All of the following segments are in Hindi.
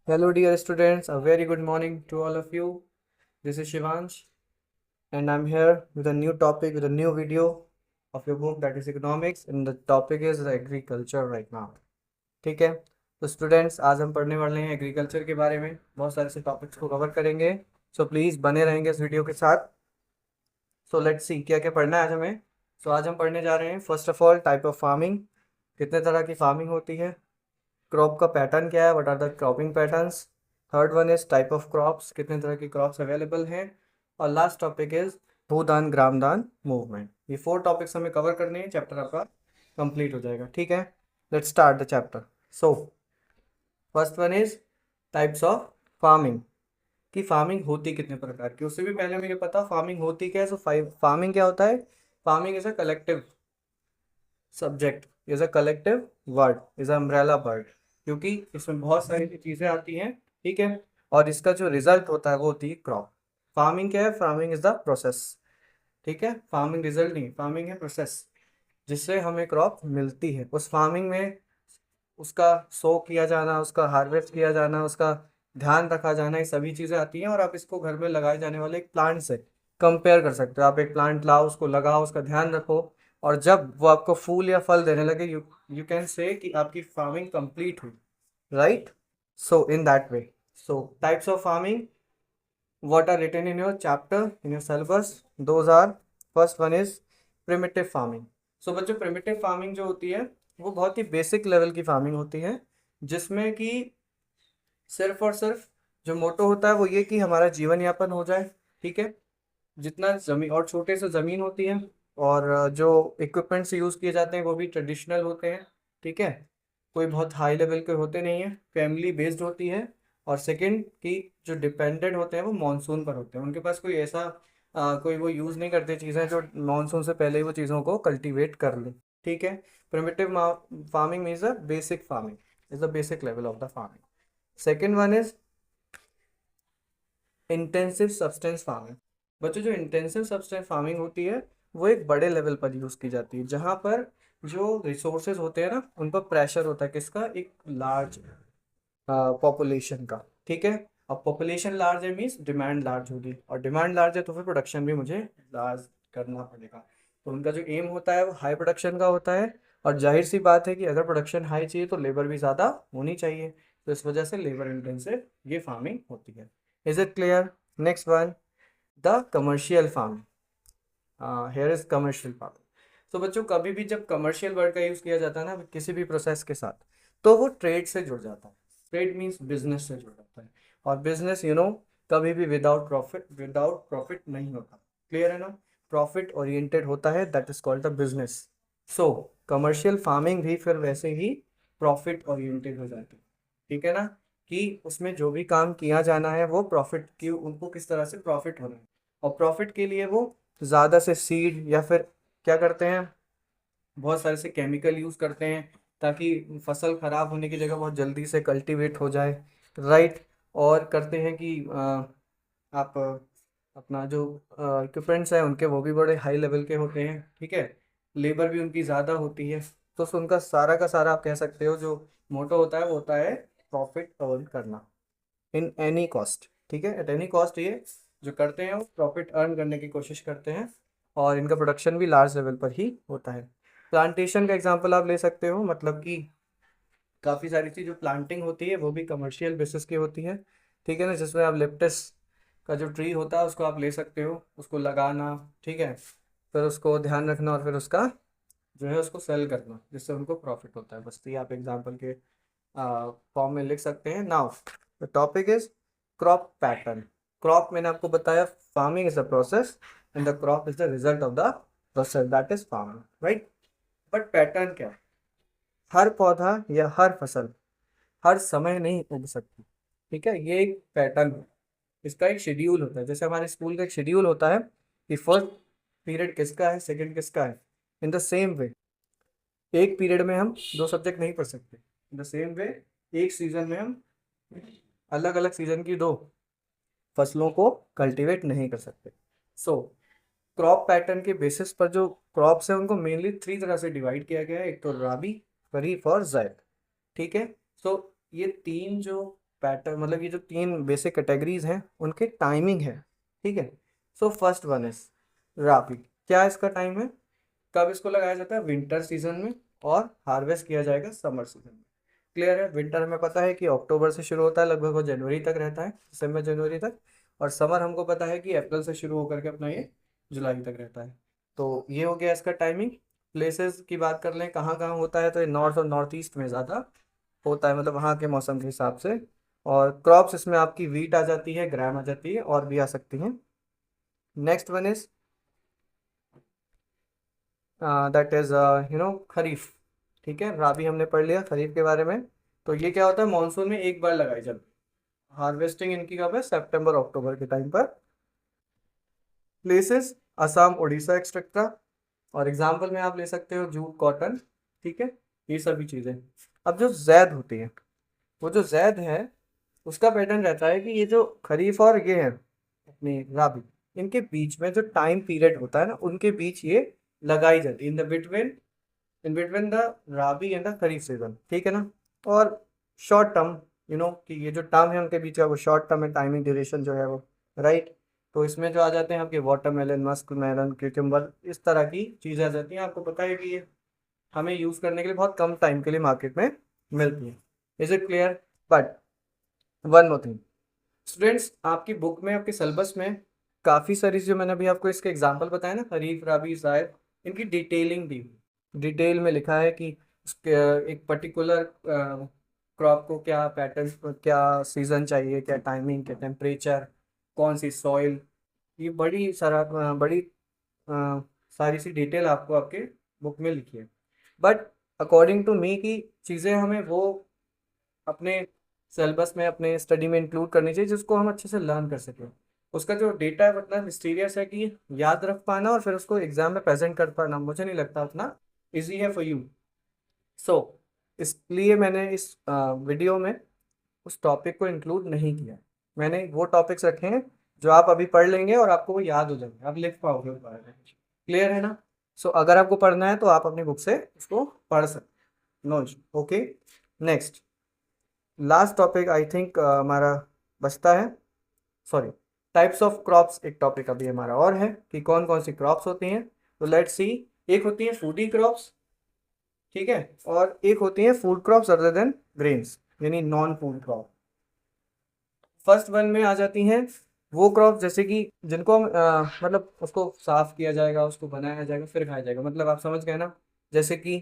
Hello, dear students. A very good morning to all of you. This is Shivansh, and I'm here with a new topic, with a new video of your book that is economics, and the topic is agriculture right now. ठीक है, तो स्टूडेंट्स आज हम पढ़ने वाले हैं एग्रीकल्चर के बारे में। बहुत सारे से टॉपिक्स को कवर करेंगे, सो प्लीज़ बने रहेंगे इस वीडियो के साथ। सो लेट्स सी क्या क्या पढ़ना है आज हमें। सो आज हम पढ़ने जा रहे हैं first of all type of farming, कितने तरह की फार्मिंग होती है। क्रॉप का पैटर्न क्या है, what are the cropping patterns. Third one is type of crops, कितने तरह की क्रॉप्स अवेलेबल हैं। और last topic is Bhoodan Gramdan movement. ये 4 टॉपिक्स हमें कवर करने हैं, चैप्टर आपका कंप्लीट हो जाएगा। ठीक है, let's start the chapter. So first one is types of farming, कि फार्मिंग होती कितने प्रकार की। उससे भी पहले मुझे पता फार्मिंग होती क्या है। सो फार्मिंग क्या होता है। Farming is a collective subject, is a collective word, is umbrella word, क्योंकि इसमें बहुत सारी चीजें आती हैं। ठीक है, और इसका जो रिजल्ट होता है वो होती है क्रॉप। फार्मिंग क्या है, फार्मिंग इज द प्रोसेस। ठीक है, फार्मिंग रिजल्ट नहीं, फार्मिंग है प्रोसेस जिससे हमें क्रॉप मिलती है। उस फार्मिंग में उसका सो किया जाना, उसका हार्वेस्ट किया जाना, उसका ध्यान रखा जाना, ये सभी चीज़ें आती हैं। और आप इसको घर में लगाए जाने वाले एक प्लांट से कंपेयर कर सकते हो। आप एक प्लांट लाओ, उसको लगाओ, उसका ध्यान रखो, और जब वो आपको फूल या फल देने लगे, यू यू कैन से कि आपकी फार्मिंग कंप्लीट हुई। Right, so in that way. So types of farming what are written in your chapter, in your syllabus, those are, first one is primitive farming। so बच्चों primitive farming जो होती है वो बहुत ही बेसिक लेवल की फार्मिंग होती है, जिसमें कि सिर्फ और सिर्फ जो मोटो होता है वो ये कि हमारा जीवन यापन हो जाए। ठीक है, जितना जमीन और छोटे से ज़मीन होती है, और जो इक्विपमेंट्स यूज़ किए जाते हैं वो भी ट्रेडिशनल होते हैं। ठीक है, कोई बहुत हाई लेवल के होते नहीं हैं, फैमिली बेस्ड होती है। और सेकंड कि जो डिपेंडेंट होते हैं वो मानसून पर होते हैं, उनके पास कोई ऐसा कोई वो यूज़ नहीं करते चीज़ें जो मानसून से पहले ही वो चीज़ों को कल्टीवेट कर ले। ठीक है, primitive farming means a basic farming, is the basic level of the farming. Second one is intensive substance farming. बच्चों जो इंटेंसिव सब्सटेंस फार्मिंग होती है वो एक बड़े लेवल पर यूज़ की जाती है, जहाँ पर जो रिसोर्सेज होते हैं ना उन पर प्रेशर होता है, किसका, एक लार्ज पॉपुलेशन का। ठीक है, अब पॉपुलेशन लार्ज है मीन्स डिमांड लार्ज होगी, और डिमांड लार्ज है तो फिर प्रोडक्शन भी मुझे लार्ज करना पड़ेगा। तो उनका जो एम होता है वो हाई प्रोडक्शन का होता है। और जाहिर सी बात है कि अगर प्रोडक्शन हाई चाहिए तो लेबर भी ज़्यादा होनी चाहिए, तो इस वजह से लेबर इंटेंसिव ये फार्मिंग होती है। Is it clear. Next one, the commercial farming. Here is commercial farming. तो बच्चों कभी भी जब कमर्शियल वर्ड का यूज़ किया जाता है ना किसी भी प्रोसेस के साथ, तो वो ट्रेड से जुड़ जाता है। ट्रेड मीन्स बिजनेस से जुड़ जाता है, और बिजनेस कभी भी विदाउट प्रॉफिट नहीं होता। क्लियर है ना, प्रॉफिट ओरिएंटेड होता है, that is called the business. So commercial farming भी फिर वैसे ही प्रॉफिट ओरिएंटेड हो जाती है। ठीक है ना, कि उसमें जो भी काम किया जाना है वो प्रॉफिट की, उनको किस तरह से प्रॉफिट होना है, और प्रॉफिट के लिए वो ज़्यादा से सीड या फिर क्या करते हैं, बहुत सारे से केमिकल यूज़ करते हैं ताकि फसल खराब होने की जगह बहुत जल्दी से कल्टीवेट हो जाए। राइट, और करते हैं कि आप अपना जो इक्विपमेंट्स हैं उनके वो भी बड़े हाई लेवल के होते हैं। ठीक है, लेबर भी उनकी ज़्यादा होती है। तो उनका सारा का सारा आप कह सकते हो जो मोटो होता है वो होता है प्रॉफिट अर्न करना इन एनी कॉस्ट। ठीक है, एट एनी कॉस्ट ये जो करते हैं वो प्रॉफिट अर्न करने की कोशिश करते हैं, और इनका प्रोडक्शन भी लार्ज लेवल पर ही होता है। प्लांटेशन का एग्जांपल आप ले सकते हो, मतलब कि काफ़ी सारी चीज़ जो प्लांटिंग होती है वो भी कमर्शियल बेसिस की होती है। ठीक है ना, जिसमें आप लिप्टस का जो ट्री होता है उसको आप ले सकते हो, उसको लगाना, ठीक है, फिर उसको ध्यान रखना, और फिर उसका जो है उसको सेल करना, जिससे उनको प्रॉफिट होता है। बस ये आप एग्जाम्पल के फॉर्म में लिख सकते हैं। Now the topic is crop pattern. Crop मैंने आपको बताया farming is a process, and the crop is the result of the process, that is farming. Right, but pattern क्या है, हर पौधा या हर फसल हर समय नहीं उग सकती। ठीक है, ये एक पैटर्न है, इसका एक शेड्यूल होता है। जैसे हमारे स्कूल का एक शेड्यूल होता है कि फर्स्ट पीरियड किसका है, सेकंड किसका है। इन द सेम वे एक पीरियड में हम 2 सब्जेक्ट नहीं पढ़ सकते। इन द सेम वे एक सीजन में हम अलग अलग सीजन की 2 फसलों को कल्टीवेट नहीं कर सकते। सो क्रॉप पैटर्न के बेसिस पर जो क्रॉप्स हैं उनको मेनली 3 तरह से डिवाइड किया गया है। एक तो राबी, खरीफ और ज़ैद। ठीक है, सो ये 3 जो पैटर्न, मतलब ये जो 3 बेसिक कैटेगरीज हैं उनके टाइमिंग है, ठीक है। सो फर्स्ट वन इज राबी। क्या इसका टाइम है, कब इसको लगाया जाता है, विंटर सीजन में, और हार्वेस्ट किया जाएगा समर सीजन में। क्लियर है। विंटर हमें पता है कि अक्टूबर से शुरू होता है, लगभग वो जनवरी तक रहता है, दिसंबर जनवरी तक। और समर हमको पता है कि अप्रैल से शुरू होकर के अपना ये जुलाई तक रहता है। तो ये हो गया इसका टाइमिंग। प्लेसेस की बात कर लें कहाँ कहाँ होता है, तो ये नॉर्थ और नॉर्थ ईस्ट में ज़्यादा होता है, मतलब वहाँ के मौसम के हिसाब से। और क्रॉप्स इसमें आपकी वीट आ जाती है, ग्राम आ जाती है, और भी आ सकती हैं। Next one is that is kharif. ठीक है, राबी हमने पढ़ लिया, खरीफ के बारे में। तो ये क्या होता है, मानसून में एक बार लगाई जाती है। हार्वेस्टिंग इनकी कब है, सितंबर अक्टूबर के टाइम पर। Places Assam, Orissa etcetera. और एग्जाम्पल में आप ले सकते हो जूट, कॉटन, ठीक है, ये सभी चीज़ें। अब जो जैद होती है, वो जो जैद है उसका पैटर्न रहता है कि ये जो खरीफ और ये है अपनी राबी, इनके बीच में जो टाइम पीरियड होता है ना, उनके बीच ये लगाई जाती है, in between the rabi and the kharif season, ठीक है ना। और शॉर्ट टर्म, कि ये जो टर्म है उनके बीच का, वो शॉर्ट टर्म है, टाइमिंग ड्यूरेशन जो है वो, राइट। तो इसमें जो आ जाते हैं आपके वाटरमेलन, मस्क मेलन, क्यूकम्बर, इस तरह की चीज़ें आ जाती हैं। आपको पता है कि ये हमें यूज़ करने के लिए बहुत कम टाइम के लिए मार्केट में मिलती है। Is it clear. But one more thing students, आपकी बुक में, आपके सिलेबस में काफ़ी सारी जो मैंने अभी आपको इसके एग्जांपल बताए ना, खरीफ, रबी, जायद, इनकी डिटेलिंग दी हुई, डिटेल में लिखा है कि उसके एक पर्टिकुलर क्रॉप को क्या पैटर्न, क्या सीजन चाहिए, क्या टाइमिंग, क्या टेम्परेचर, कौन सी सॉइल, ये बड़ी सारी सी डिटेल आपको आपके बुक में लिखी है। बट अकॉर्डिंग टू मी की चीज़ें हमें वो अपने सिलेबस में, अपने स्टडी में इंक्लूड करनी चाहिए जिसको हम अच्छे से लर्न कर सकें। उसका जो डेटा है उतना मिस्टीरियस है कि याद रख पाना और फिर उसको एग्जाम में प्रेजेंट कर पाना मुझे नहीं लगता उतना इजी है फॉर यू। सो इसलिए मैंने इस वीडियो में उस टॉपिक को इंक्लूड नहीं किया। मैंने वो टॉपिक्स रखे हैं जो आप अभी पढ़ लेंगे और आपको वो याद हो जाएंगे, आप लिख पाओगे उस बारे में। क्लियर है ना। सो अगर आपको पढ़ना है तो आप अपनी बुक से उसको पढ़ सकते। No, okay. Next last topic I think हमारा बचता है, सॉरी, टाइप्स ऑफ क्रॉप्स। एक टॉपिक अभी हमारा और है कि कौन कौन सी क्रॉप्स होती हैं। तो लेट्स सी। एक होती है फूडी क्रॉप्स, ठीक है, और एक होती है food crops other than grains, यानी non food crop. First one में आ जाती हैं वो क्रॉप जैसे कि जिनको हम मतलब उसको साफ किया जाएगा, उसको बनाया जाएगा, फिर खाया जाएगा, मतलब आप समझ गए ना। जैसे कि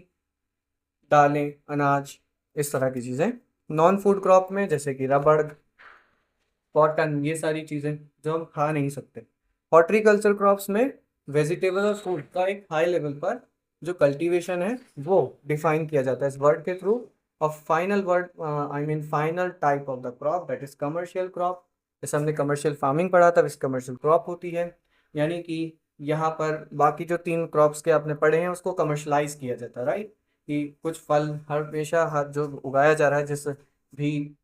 दालें, अनाज, इस तरह की चीज़ें। नॉन फूड क्रॉप में जैसे कि रबड़, कॉटन, ये सारी चीज़ें जो हम खा नहीं सकते। हॉर्टिकल्चर क्रॉप्स में वेजिटेबल और फ्रूट का एक हाई लेवल पर जो कल्टीवेशन है वो डिफाइन किया जाता है इस वर्ड के थ्रू। और final word, I mean final type of the crop, that is commercial crop. जैसे हमने कमर्शियल फार्मिंग पढ़ा था, इस कमर्शियल क्रॉप होती है, यानी कि यहाँ पर बाकी जो 3 क्रॉप्स के आपने पढ़े हैं उसको कमर्शलाइज किया जाता है, राइट। कि कुछ फल हर हमेशा हर जो उगाया जा रहा है, जिस भी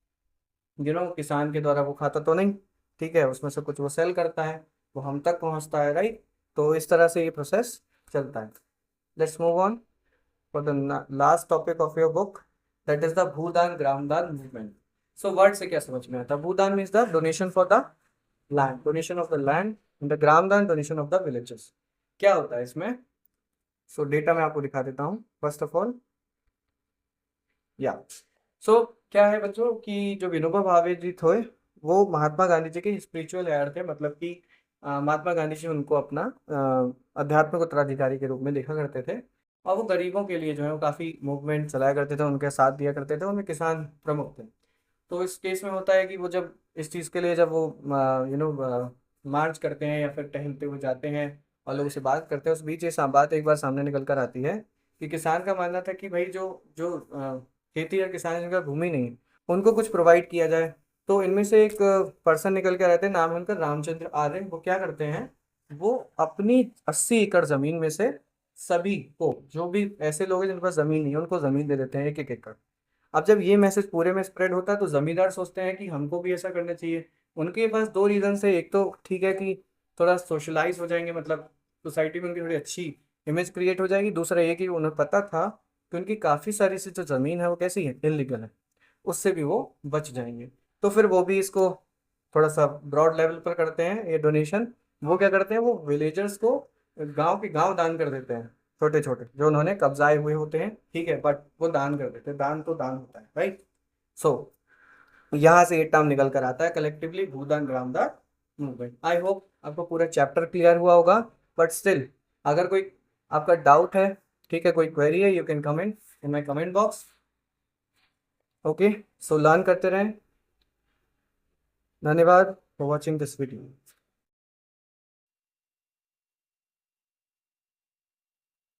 किसान के द्वारा, वो खाता तो नहीं, ठीक है, उसमें से कुछ वो सेल करता है, वो हम तक पहुंचता है, राइट। तो इस तरह से ये प्रोसेस चलता है। Let's move on for the last topic of your book, that is the Bhoodan Gramdan movement. So word से क्या समझ में आता है, Bhoodan means the donation for the land, donation of the land, the Gramdan donation of the villages. क्या होता है इसमें। सो डेटा मैं आपको दिखा देता हूँ फर्स्ट ऑफ ऑल। या सो क्या है बच्चों कि जो विनोबा भावे जी थे वो महात्मा गांधी जी के स्पिरिचुअल हेयर थे, मतलब कि महात्मा गांधी जी उनको अपना आध्यात्मिक उत्तराधिकारी के रूप में देखा करते थे। और वो गरीबों के लिए जो है वो काफ़ी मूवमेंट चलाया करते थे, उनके साथ दिया करते थे, उनमें किसान प्रमुख थे। तो इस केस में होता है कि वो जब इस चीज़ के लिए जब वो मार्च करते हैं या फिर टहलते हुए जाते हैं और लोगों से बात करते हैं, उस बीच ये बात एक बार सामने निकल कर आती है कि किसान का मानना था कि भाई जो जो खेती या किसान जिनका भूमि नहीं है उनको कुछ प्रोवाइड किया जाए। तो इनमें से एक पर्सन निकल के रहते हैं, नाम है उनका रामचंद्र आर्य। वो क्या करते हैं, वो अपनी 80 एकड़ जमीन में से सभी को, जो भी ऐसे लोग हैं जिनके पास जमीन नहीं है, उनको जमीन दे देते हैं 1-1 एकड़। अब जब ये मैसेज पूरे में स्प्रेड होता है तो जमींदार सोचते हैं कि हमको भी ऐसा करना चाहिए। उनके पास 2 रीजन है, एक तो ठीक है कि थोड़ा सोशलाइज हो जाएंगे, मतलब सोसाइटी में उनकी थोड़ी अच्छी इमेज क्रिएट हो जाएगी। दूसरा ये कि उन्हें पता था कि उनकी काफ़ी सारी सी जो ज़मीन है वो कैसी है, इलीगल है, उससे भी वो बच जाएंगे। तो फिर वो भी इसको थोड़ा सा ब्रॉड लेवल पर करते हैं ये डोनेशन। वो क्या करते हैं, वो विलेजर्स को गांव के गांव दान कर देते हैं, छोटे छोटे जो उन्होंने कब्जाए हुए होते हैं, ठीक है, बट वो दान कर देते हैं, दान तो दान होता है, राइट। सो यहाँ से ये टर्म निकल कर आता है collectively Bhoodan Gramdan movement. I hope आपको पूरा चैप्टर क्लियर हुआ होगा, बट स्टिल अगर कोई आपका डाउट है, ठीक है, कोई क्वेरी है, you can comment in my comment box. Okay, so learn करते रहें। धन्यवाद फॉर वॉचिंग दिस वीडियो।